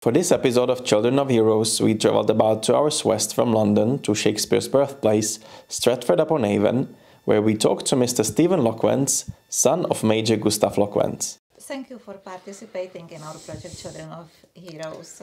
For this episode of Children of Heroes, we travelled about 2 hours west from London to Shakespeare's birthplace, Stratford-upon-Avon, where we talked to Mr. Stephen Loquens, son of Major Gustav Loquens. Thank you for participating in our project Children of Heroes.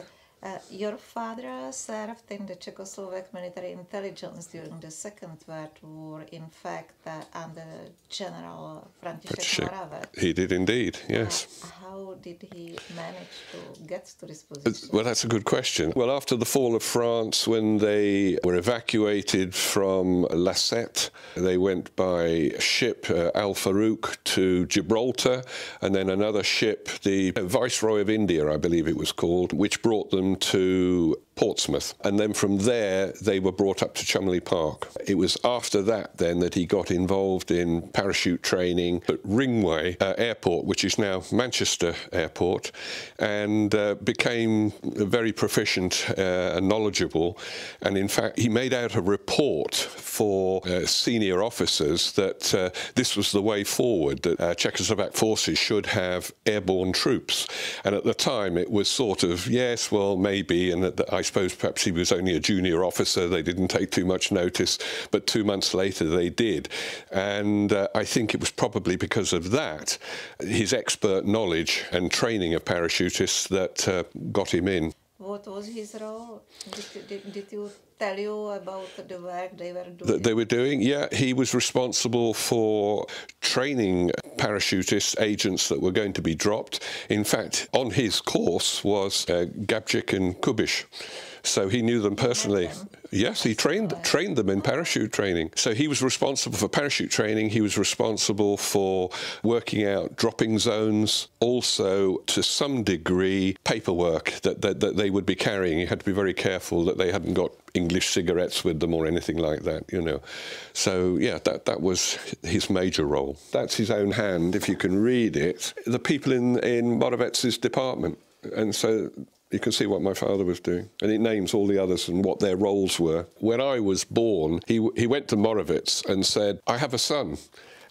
Your father served in the Czechoslovak military intelligence during the Second World War, in fact, under General František Moravec. He did indeed, yes. How did he manage to get to this position? Well, that's a good question. Well, after the fall of France, when they were evacuated from Lasset, they went by ship Al Farouk to Gibraltar, and then another ship, the Viceroy of India, I believe it was called, which brought them to Portsmouth, and then from there they were brought up to Chumley Park. It was after that then that he got involved in parachute training at Ringway Airport, which is now Manchester Airport, and became very proficient and knowledgeable. And in fact, he made out a report for senior officers that this was the way forward, that Czechoslovak forces should have airborne troops. And at the time it was sort of, yes, well, maybe, and I suppose perhaps he was only a junior officer, they didn't take too much notice, but 2 months later they did. And I think it was probably because of that, his expert knowledge and training of parachutists, that got him in. What was his role? Did you tell you about the work they were doing? That they were doing? Yeah, he was responsible for training parachutists, agents that were going to be dropped. In fact, on his course was Gabčík and Kubiš. So he knew them personally. Yes, he trained them in parachute training. So he was responsible for parachute training. He was responsible for working out dropping zones, also to some degree paperwork that they would be carrying. You had to be very careful that they hadn't got English cigarettes with them or anything like that, you know. So yeah, that was his major role. That's his own hand, if you can read it. The people in Moravec's department, and so you can see what my father was doing. And it names all the others and what their roles were. When I was born, he went to Moravec and said, I have a son.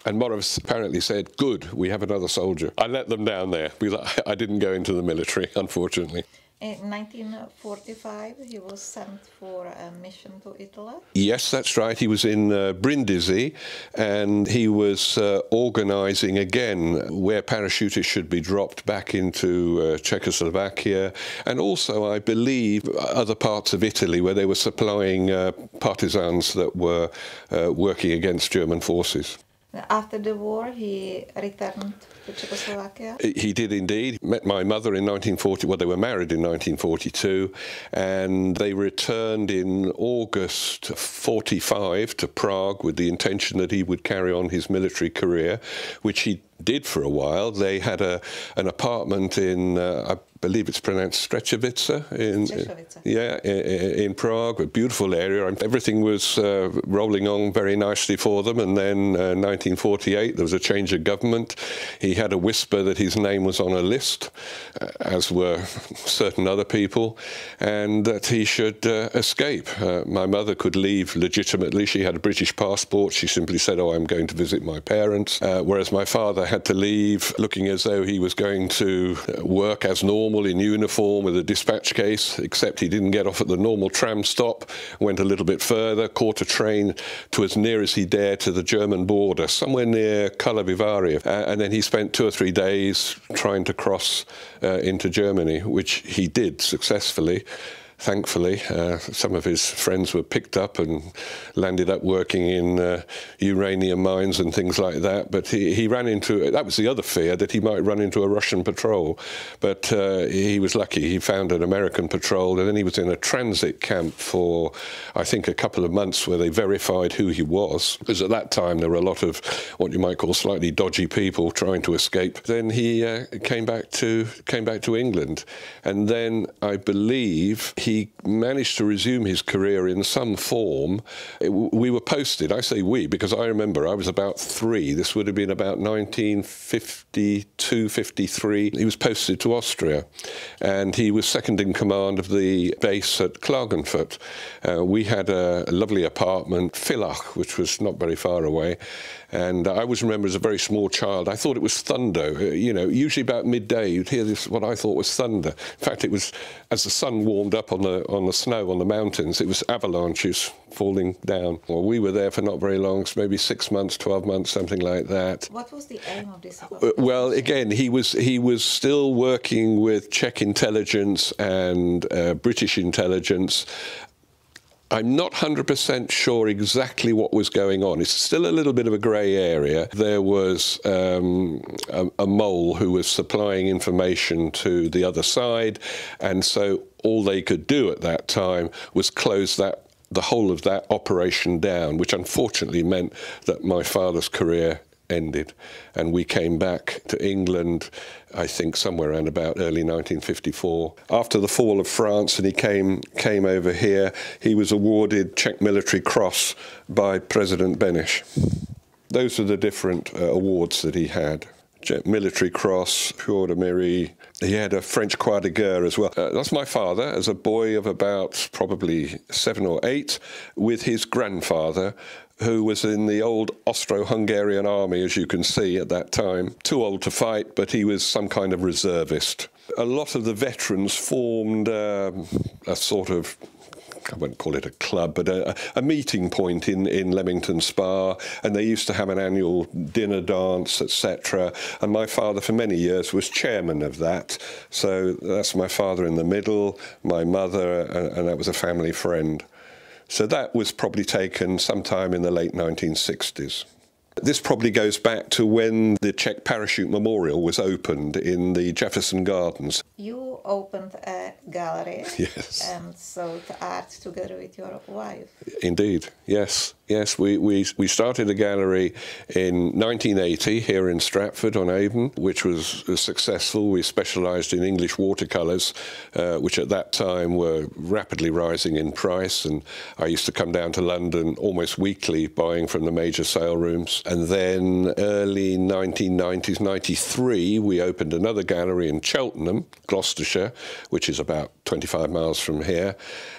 And Moravec apparently said, good, we have another soldier. I let them down there because I didn't go into the military, unfortunately. In 1945, he was sent for a mission to Italy? Yes, that's right. He was in Brindisi, and he was organising again where parachutists should be dropped back into Czechoslovakia, and also, I believe, other parts of Italy where they were supplying partisans that were working against German forces. After the war, he returned to Czechoslovakia? He did indeed. Met my mother in 1940. Well, they were married in 1942, and they returned in August 45 to Prague with the intention that he would carry on his military career, which he did for a while. They had an apartment in, I believe it's pronounced Střešovice, in Prague, a beautiful area. Everything was rolling on very nicely for them, and then 1948 there was a change of government. He had a whisper that his name was on a list, as were certain other people, and that he should escape. My mother could leave legitimately. She had a British passport. She simply said, oh, I'm going to visit my parents, whereas my father had to leave looking as though he was going to work as normal in uniform with a dispatch case, except he didn't get off at the normal tram stop, went a little bit further, caught a train to as near as he dared to the German border, somewhere near Kalavivaria, and then he spent 2 or 3 days trying to cross into Germany, which he did successfully. Thankfully, some of his friends were picked up and landed up working in uranium mines and things like that. But he ran into, that was the other fear, that he might run into a Russian patrol. But he was lucky. He found an American patrol, and then he was in a transit camp for, I think, a couple of months where they verified who he was. Because at that time, there were a lot of what you might call slightly dodgy people trying to escape. Then he came back to England. And then I believe he managed to resume his career in some form. We were posted, I say we, because I remember I was about 3. This would have been about 1952, 53. He was posted to Austria, and he was second in command of the base at Klagenfurt. We had a lovely apartment, Villach, which was not very far away. And I always remember as a very small child, I thought it was thunder. You know, usually about midday, you'd hear this, what I thought was thunder. In fact, it was, as the sun warmed up on the snow on the mountains, it was avalanches falling down. Well, we were there for not very long, maybe 6 months, 12 months, something like that. What was the aim of this? Well, again, he was still working with Czech intelligence and British intelligence. I'm not 100% sure exactly what was going on. It's still a little bit of a grey area. There was a mole who was supplying information to the other side, and so all they could do at that time was close the whole of that operation down, which unfortunately meant that my father's career ended, and we came back to England, I think somewhere around about early 1954. After the fall of France, and he came over here, he was awarded Czech Military Cross by President Beneš. Those are the different awards that he had. Czech Military Cross, Croix de Mairie. He had a French Croix de Guerre as well. That's my father, as a boy of about probably 7 or 8, with his grandfather, who was in the old Austro-Hungarian army, as you can see at that time. Too old to fight, but he was some kind of reservist. A lot of the veterans formed a sort of, I won't call it a club, but a meeting point in Leamington Spa, and they used to have an annual dinner dance, etc. And my father, for many years, was chairman of that. So that's my father in the middle, my mother, and that was a family friend. So that was probably taken sometime in the late 1960s. This probably goes back to when the Czech Parachute Memorial was opened in the Jefferson Gardens. You opened a gallery, yes, and sold art together with your wife. Indeed, yes. Yes, we started a gallery in 1980 here in Stratford-on-Avon, which was successful. We specialised in English watercolours, which at that time were rapidly rising in price, and I used to come down to London almost weekly buying from the major sale rooms. And then early 1990s, 93, we opened another gallery in Cheltenham, Gloucestershire, which is about 25 miles from here,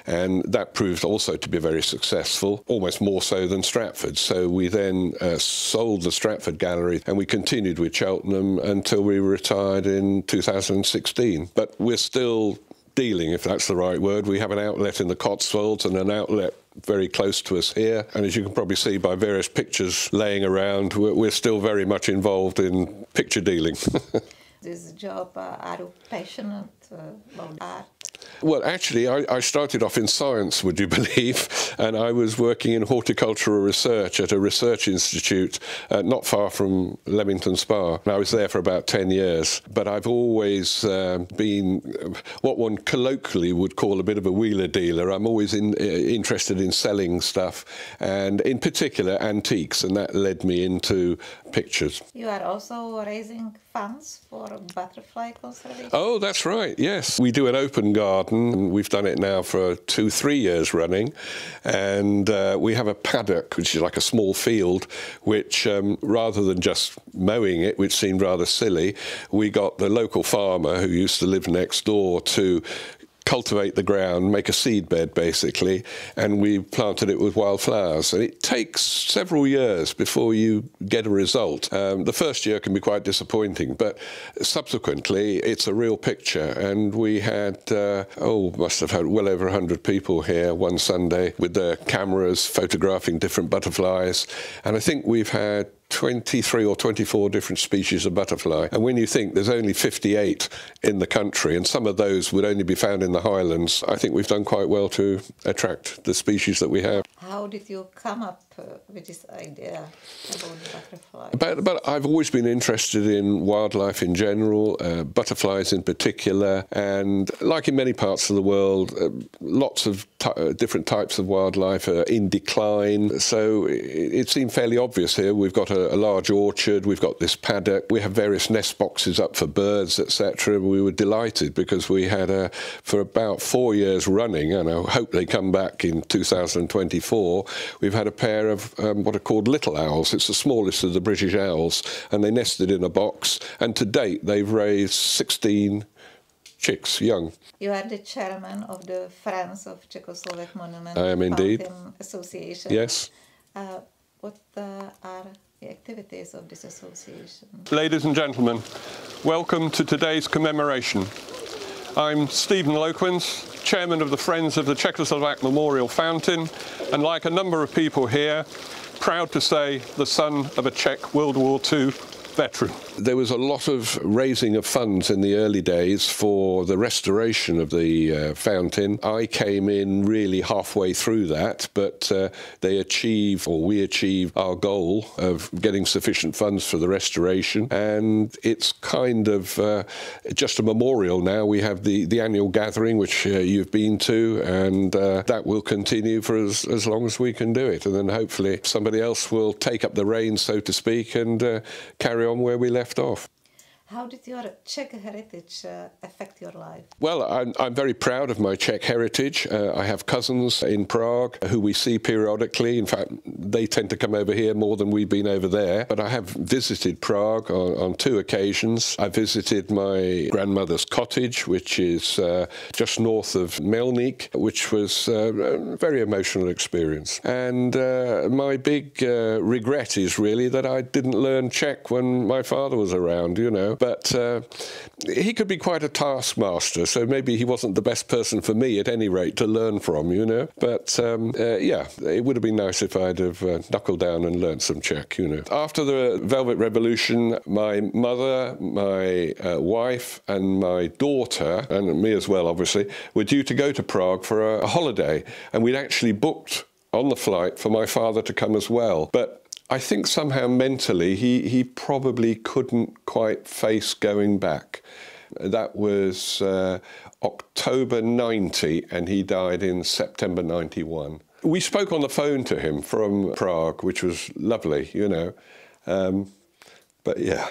and that proved also to be very successful, almost more so than Stratford. So we then sold the Stratford gallery, and we continued with Cheltenham until we retired in 2016. But we're still dealing, if that's the right word. We have an outlet in the Cotswolds and an outlet very close to us here, and as you can probably see by various pictures laying around, we're still very much involved in picture dealing. This job, are you passionate about art? Well, actually, I started off in science, would you believe, and I was working in horticultural research at a research institute not far from Leamington Spa. And I was there for about 10 years, but I've always been what one colloquially would call a bit of a wheeler dealer. I'm always interested in selling stuff, and in particular antiques, and that led me into pictures. You are also raising funds for butterfly conservation? Oh, that's right, yes. We do an open garden. We've done it now for 2-3 years running. And we have a paddock, which is like a small field, which rather than just mowing it, which seemed rather silly, we got the local farmer who used to live next door to cultivate the ground, make a seed bed basically, and we planted it with wildflowers. And it takes several years before you get a result. The first year can be quite disappointing, but subsequently it's a real picture. And we had, must have had well over 100 people here one Sunday with their cameras photographing different butterflies. And I think we've had 23 or 24 different species of butterfly. And when you think there's only 58 in the country, and some of those would only be found in the Highlands, I think we've done quite well to attract the species that we have. How did you come up with this idea about butterflies? But I've always been interested in wildlife in general, butterflies in particular, and like in many parts of the world, lots of different types of wildlife are in decline. So it seemed fairly obvious here. We've got a large orchard, we've got this paddock, we have various nest boxes up for birds, etc. We were delighted because we had, for about 4 years running, and I hope they come back in 2024, we've had a pair of what are called little owls. It's the smallest of the British owls, and they nested in a box, and to date they've raised 16 chicks, young. You are the chairman of the Friends of Czechoslovak Monument I am indeed. Association. Yes. What are the activities of this association? Ladies and gentlemen, welcome to today's commemoration. I'm Stephen Loquens, chairman of the Friends of the Czechoslovak Memorial Fountain, and like a number of people here, proud to say the son of a Czech World War II veteran. There was a lot of raising of funds in the early days for the restoration of the fountain. I came in really halfway through that, but we achieved our goal of getting sufficient funds for the restoration, and it's kind of just a memorial now. We have the annual gathering, which you've been to, and that will continue for as long as we can do it, and then hopefully somebody else will take up the reins, so to speak, and carry on where we left off. How did your Czech heritage affect your life? Well, I'm very proud of my Czech heritage. I have cousins in Prague who we see periodically. In fact, they tend to come over here more than we've been over there. But I have visited Prague on 2 occasions. I visited my grandmother's cottage, which is just north of Mělník, which was a very emotional experience. And my big regret is really that I didn't learn Czech when my father was around, you know. But he could be quite a taskmaster, so maybe he wasn't the best person for me, at any rate, to learn from, you know. But, yeah, it would have been nice if I'd have knuckled down and learned some Czech, you know. After the Velvet Revolution, my mother, my wife and my daughter, and me as well, obviously, were due to go to Prague for a holiday. And we'd actually booked on the flight for my father to come as well. But I think somehow mentally he probably couldn't quite face going back. That was October 90 and he died in September 91. We spoke on the phone to him from Prague, which was lovely, you know. But yeah.